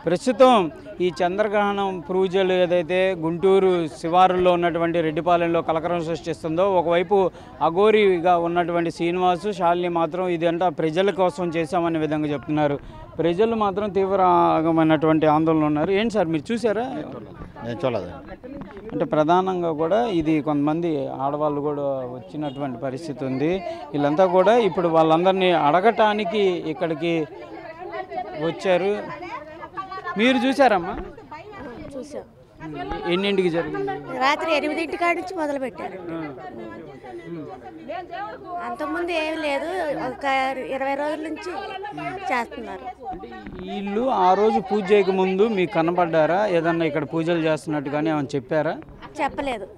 ప్రస్తుతం ఈ చంద్రగ్రహణం పూజలు ఏదైతే గుంటూరు శివారుల్లో ఉన్నటువంటి రెడ్డిపాలెంలో కలకరం సృష్టిస్తుందో, ఒకవైపు అఘోరిగా ఉన్నటువంటి శ్రీనివాసు శాలిని మాత్రం ఇదంతా ప్రజల కోసం చేశామనే విధంగా చెప్తున్నారు. ప్రజలు మాత్రం తీవ్రమైనటువంటి ఆందోళన ఉన్నారు. ఏంటి సార్ మీరు చూసారా? నేను చూడలేదు. అంటే ప్రధానంగా కూడా ఇది కొంతమంది ఆడవాళ్ళు కూడా వచ్చినటువంటి పరిస్థితి ఉంది. వీళ్ళంతా కూడా ఇప్పుడు వాళ్ళందరినీ అడగటానికి ఇక్కడికి వచ్చారు. మీరు చూసారమ్మా? చూసాం. ఎన్నింటికి జరిగింది? రాత్రి 8 కాడి నుంచి మొదలు పెట్టారు. అంతకుముందు ఏం లేదు, ఒక 20 రోజుల నుంచి చేస్తున్నారు. వీళ్ళు ఆ రోజు పూజ చేయక ముందు మీకు కనపడ్డారా? ఏదన్నా ఇక్కడ పూజలు చేస్తున్నట్టు కానీ ఏమైనా చెప్పారా? చెప్పలేదు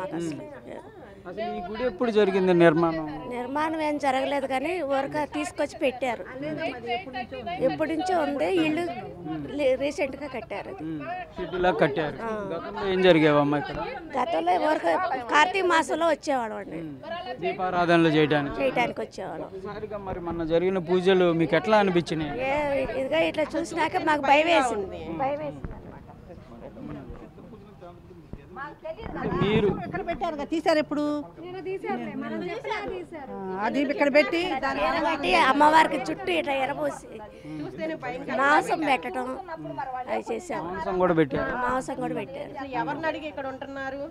మాకు అసలు. అసలు ఈ గుడి ఎప్పుడు జరిగింది నిర్మాణం? ఏం జరగలేదు కానీ ఊరక తీసుకొచ్చి పెట్టారు. ఎప్పటి నుంచో ఉంది. ఇల్లు రీసెంట్ గా కట్టారు. కట్టారు. గతంలో ఏం జరిగేవమ్మా ఇక్కడ? గతంలో ఊరక కార్తీక మాసంలో వచ్చేవాళ్ళం అండి, దీపారాధనలు చేయడానికి వచ్చేవాళ్ళం. మరి మొన్న జరిగిన పూజలు మీకు ఎట్లా అనిపించినాయి? ఇదిగా ఇట్లా చూసినాక మాకు భయం వేసింది. మీరు ఇక్కడ పెట్టారు, తీసారు. ఎప్పుడు అది ఇక్కడ పెట్టి అమ్మవారికి చుట్టూ ఇట్లా ఎరబోసి మాంసం పెట్టడం అది చేశారు. మాంసం కూడా పెట్టారు. ఎవరిని అడిగి ఇక్కడ ఉంటున్నారు?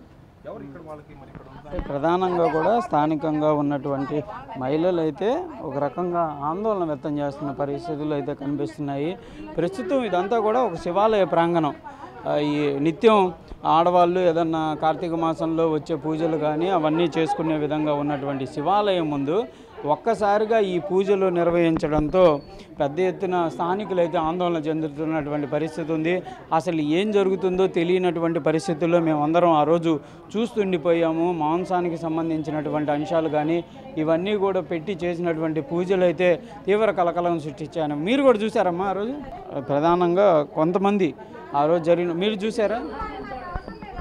ప్రధానంగా కూడా స్థానికంగా ఉన్నటువంటి మహిళలు అయితే ఒక రకంగా ఆందోళన వ్యక్తం చేస్తున్న పరిస్థితులు అయితే కనిపిస్తున్నాయి. ప్రస్తుతం ఇదంతా కూడా ఒక శివాలయ ప్రాంగణం. ఈ నిత్యం ఆడవాళ్ళు ఏదన్నా కార్తీక మాసంలో వచ్చే పూజలు కానీ అవన్నీ చేసుకునే విధంగా ఉన్నటువంటి శివాలయం ముందు ఒక్కసారిగా ఈ పూజలు నిర్వహించడంతో పెద్ద ఎత్తున స్థానికులు అయితే ఆందోళన చెందుతున్నటువంటి పరిస్థితి ఉంది. అసలు ఏం జరుగుతుందో తెలియనటువంటి పరిస్థితుల్లో మేమందరం ఆ రోజు చూస్తుండిపోయాము. మాంసానికి సంబంధించినటువంటి అంశాలు కానీ ఇవన్నీ కూడా పెట్టి చేసినటువంటి పూజలు అయితే తీవ్ర కలకలం సృష్టించాను. మీరు కూడా చూసారమ్మా ఆ రోజు? ప్రధానంగా కొంతమంది ఆ రోజు జరిగిన మీరు చూసారా?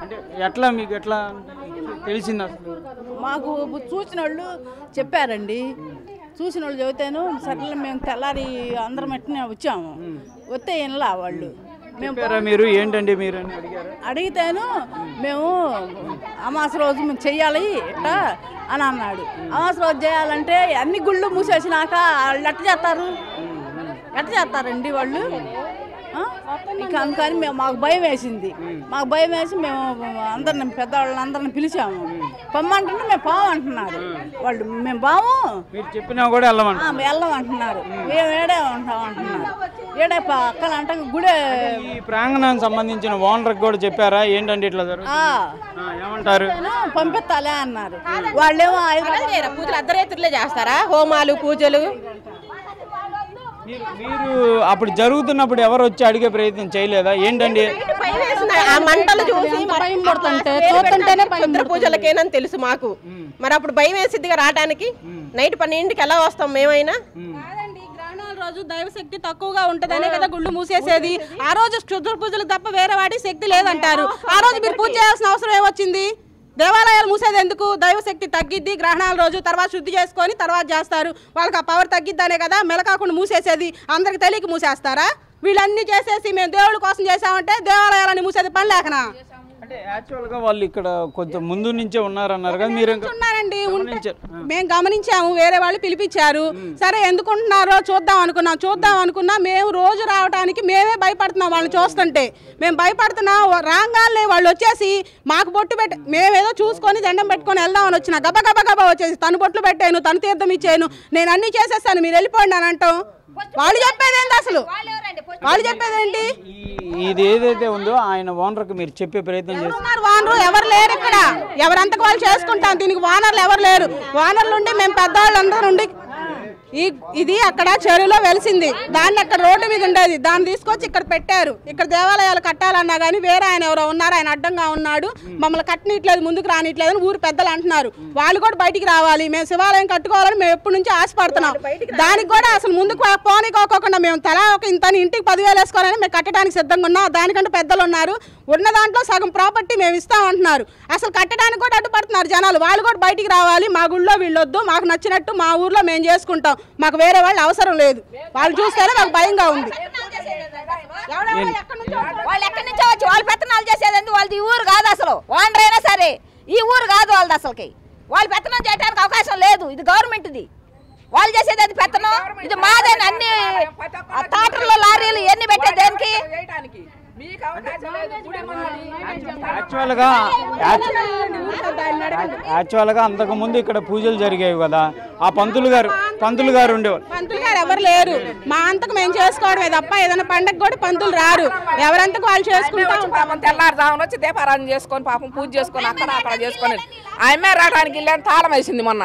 అంటే ఎట్లా మీకు ఎట్లా తెలిసింది? అసలు మాకు చూసిన వాళ్ళు చెప్పారండి. చూసిన వాళ్ళు చెబితేను సర్లే మేము తెల్లారి అందరం ఎట్టిన వచ్చాము. వస్తే ఇన్లా వాళ్ళు మీరు ఏంటండి మీరు అడిగితేను మేము అమాస రోజు మేము చెయ్యాలి ఇట్లా అని అన్నాడు. అమాస రోజు చేయాలంటే అన్ని గుళ్ళు మూసేసినాక వాళ్ళు ఎట్ట చేస్తారండి వాళ్ళు? ఇక అందుకని మాకు భయం వేసింది. మేము అందరిని పెద్దవాళ్ళని అందరిని పిలిచాము. పొమ్మంటుంటే మేము పోమంటున్నారు వాళ్ళు. మేము బాము చెప్పినా కూడా వెళ్ళమంటున్నారు. మేము ఏడే ఉంటాం అంటున్నారు. ఏడే అక్కడ అంటే గుడే ప్రాంగణానికి సంబంధించిన ఓనర్ కూడా చెప్పారా ఏంటంటే ఇట్లా ఏమంటారు? పంపిస్తాలే అన్నారు. వాళ్ళేమో పూజలు అర్ధరాత్రులే చేస్తారా? హోమాలు పూజలు మీరు అప్పుడు జరుగుతున్నప్పుడు ఎవరు వచ్చి అడిగే ప్రయత్నం చేయలేదా? ఏంటండి మంటలు చూసి పూజలకేనని తెలుసు మాకు. మరి అప్పుడు భయం వేసిద్దిగా రావడానికి. నైట్ 12కి ఎలా వస్తాం మేమైనా? రోజు దైవశక్తి తక్కువగా ఉంటదనే కదా గుళ్ళు మూసేసేది. ఆ రోజు క్షుద్ర పూజలు తప్ప వేరే వాటి శక్తి లేదంటారు. ఆ రోజు మీరు పూజ చేయాల్సిన అవసరం ఏమొచ్చింది? దేవాలయాలు మూసేది ఎందుకు? దైవశక్తి తగ్గిద్ది గ్రహణాల రోజు, తర్వాత శుద్ధి చేసుకొని తర్వాత చేస్తారు. వాళ్ళకి ఆ పవర్ తగ్గిద్దనే కదా మెలకాకుండా మూసేసేది. అందరికి తెలియక మూసేస్తారా? వీళ్ళన్నీ చేసేసి మేము దేవుళ్ళ కోసం చేసామంటే దేవాలయాలని మూసేది పని లేకనా? అంటే యాక్చువల్గా వాళ్ళు ఇక్కడ కొంచెం ముందు నుంచే ఉన్నారన్నారు కదా మీరు? ఉన్నారండి, మేము గమనించాము. వేరే వాళ్ళు పిలిపించారు. సరే ఎందుకుంటున్నారో చూద్దాం అనుకున్నా. మేము రోజు రావడానికి మేమే భయపడుతున్నాం. వాళ్ళని చూస్తుంటే మేము భయపడుతున్నాం. రాగానే వాళ్ళు వచ్చేసి మాకు బొట్టు పెట్టి మేమేదో చూసుకొని దండం పెట్టుకొని వెళ్దామని వచ్చిన గబా వచ్చేసి తను బొట్లు పెట్టాను, తను తీర్థం ఇచ్చాను, నేను అన్ని చేసేస్తాను, మీరు వెళ్ళిపోండి అని అంటాం. వాళ్ళు చెప్పేదేంటి అసలు? వాళ్ళు చెప్పేదేంటి? ఇది ఏదైతే ఉందో ఆయన ఓనర్కి మీరు చెప్పే ప్రయత్నం చేస్తున్నారు. ఓనర్ ఎవరు లేరు ఇక్కడ. ఎవరంతకు వాళ్ళు చేసుకుంటాం. దీనికి ఓనర్లు ఎవరు లేరు. ఓనర్లు ఉండి మేము పెద్దవాళ్ళందరూ ఉండి ఇది అక్కడ చెరువులో వెలిసింది. దాన్ని అక్కడ రోడ్డు మీద ఉండేది. దాన్ని తీసుకొచ్చి ఇక్కడ పెట్టారు. ఇక్కడ దేవాలయాలు కట్టాలన్నా కానీ వేరే ఆయన ఎవరో ఉన్నారు, ఆయన అడ్డంగా ఉన్నాడు, మమ్మల్ని కట్టనీయట్లేదు, ముందుకు రానిట్లేదు అని ఊరు పెద్దలు అంటున్నారు. వాళ్ళు కూడా బయటికి రావాలి, మేము శివాలయం కట్టుకోవాలని మేము ఎప్పటి నుంచి ఆశపడుతున్నాం. దానికి కూడా అసలు ముందుకు పోనీకోకుండా మేము తలా ఒక ఇంత ఇంటికి 10,000 వేసుకోవాలని మేము కట్టడానికి సిద్ధంగా ఉన్నాం. దానికంటే పెద్దలు ఉన్నారు. ఉన్న దాంట్లో సగం ప్రాపర్టీ మేము ఇస్తామంటున్నారు. అసలు కట్టడానికి కూడా అడ్డుపడుతున్నారు జనాలు. వాళ్ళు కూడా బయటికి రావాలి. మా గుళ్ళో వీళ్ళొద్దు, మాకు నచ్చినట్టు మా ఊర్లో మేము చేసుకుంటాం, మాకు వేరే వాళ్ళు అవసరం లేదు. వాళ్ళు చూస్తేనే మాకు భయంగా ఉంది. వాళ్ళు ఎక్కడి నుంచో వచ్చి వాళ్ళు పెత్తనాలు చేసేది వాళ్ళది ఈ ఊరు కాదు అసలు. ఓనర్ అయినా సరే ఈ ఊరు కాదు వాళ్ళది అసలుకి. వాళ్ళు పెత్తనం చేయడానికి అవకాశం లేదు. ఇది గవర్నమెంట్ది. వాళ్ళు చేసేది అది పెత్తనం, ఇది మాదని. అన్ని తాటల్లో లారీలు ఎన్ని పెట్టేది దేనికి? యాక్చువల్గా అంతకుముందు ఇక్కడ పూజలు జరిగేవి కదా, ఆ పంతులు గారు ఉండేవారు. పంతులు గారు ఎవరు లేరు. మా అంతకు మేము చేసుకోవడమే తప్ప ఏదైనా పండగ కూడా పంతులు రారు. ఎవరంతకు వాళ్ళు చేసుకుంటా ఉంటాం. తెల్లారుజామున వచ్చి దీపారాధన చేసుకొని పాపం పూజ చేసుకొని అక్కడ చేసుకొని ఆమె రావడానికి వెళ్ళాను. తాళం వేసింది మొన్న.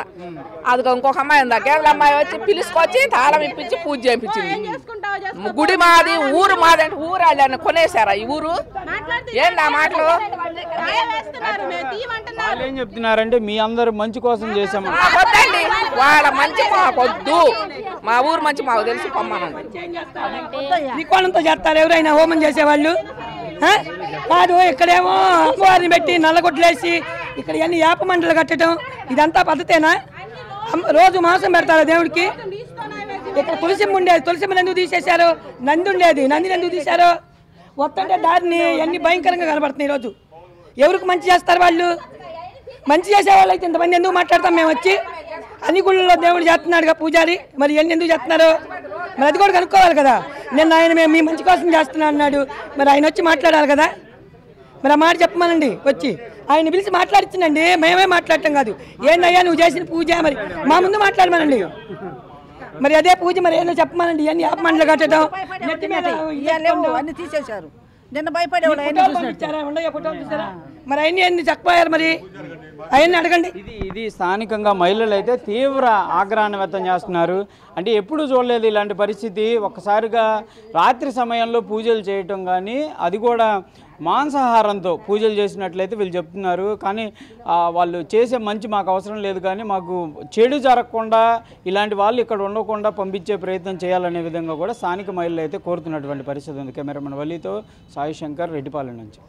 అది ఇంకొక అమ్మాయి ఉందా, కేరళ అమ్మాయి వచ్చి పిలుచుకొచ్చి తాళం ఇప్పించి పూజ చేయించింది. గుడి మాది, ఊరు మాది అంటే ఊరు వాళ్ళని కొనేసారా ఈ ఊరు? ఏంది ఆ మాటలు? వాళ్ళు ఏం చెప్తున్నారంటే మీ అందరు మంచి కోసం చేసాము. వద్దండి, వాళ్ళ మంచి మాకొద్దు. మా ఊరు మంచి మాకు తెలిసి పొమ్మనండి. త్రికోణంతో చేస్తారు ఎవరైనా హోమం చేసేవాళ్ళు కాదు. ఇక్కడేమో అమ్మవారిని పెట్టి నల్లగొడ్లేసి ఇక్కడ అన్ని యాప మండలు కట్టడం ఇదంతా పద్ధతేనా? రోజు మాంసం పెడతారు దేవుడికి. ఇక్కడ తులసిమ్మ ఉండేది, తులసిమ్మని ఎందుకు తీసేశారు? నంది ఉండేది, నందిని ఎందుకు తీశారు? వస్తుంటే దారిని అన్ని భయంకరంగా కనబడుతున్నాయి. ఈరోజు ఎవరికి మంచి చేస్తారు వాళ్ళు? మంచి చేసేవాళ్ళు అయితే ఇంతమంది ఎందుకు మాట్లాడతాం మేము వచ్చి? అన్ని గుళ్ళలో దేవుడు చేస్తున్నాడుగా పూజారి, మరి ఎన్ని ఎందుకు చేస్తున్నారు? మరి అది కూడా కనుక్కోవాలి కదా. నిన్న ఆయన మేము మీ మంచి కోసం చేస్తున్నా అన్నాడు, మరి ఆయన వచ్చి మాట్లాడాలి కదా. మరి ఆ మాట చెప్పమనండి, వచ్చి ఆయన పిలిచి మాట్లాడిచ్చిందండి. మేమే మాట్లాడటం కాదు. ఏందయ్యా నువ్వు చేసిన పూజ, మరి మా ముందు మాట్లాడమనండి. మరి అదే పూజ మరి ఏదో చెప్పమనండి. ఇవన్నీ యాప మండలు కట్టడం అన్ని తీసేశారు. నిన్న భయపడే మరి అవన్నీ ఎన్ని చెప్పారు? మరి అవన్నీ అడగండి. ఇది స్థానికంగా మహిళలు అయితే తీవ్ర ఆగ్రహాన్ని వ్యక్తం చేస్తున్నారు. అంటే ఎప్పుడు చూడలేదు ఇలాంటి పరిస్థితి. ఒక్కసారిగా రాత్రి సమయంలో పూజలు చేయటం కానీ, అది కూడా మాంసాహారంతో పూజలు చేసినట్లయితే వీళ్ళు చెప్తున్నారు. కానీ వాళ్ళు చేసే మంచి మాకు అవసరం లేదు, కానీ మాకు చెడు జరగకుండా ఇలాంటి వాళ్ళు ఇక్కడ ఉండకుండా పంపించే ప్రయత్నం చేయాలనే విధంగా కూడా స్థానిక మహిళలు అయితే కోరుతున్నటువంటి పరిస్థితి ఉంది. కెమెరామెన్ వల్లితో సాయి శంకర్, రెడ్డిపాలెం నుంచి.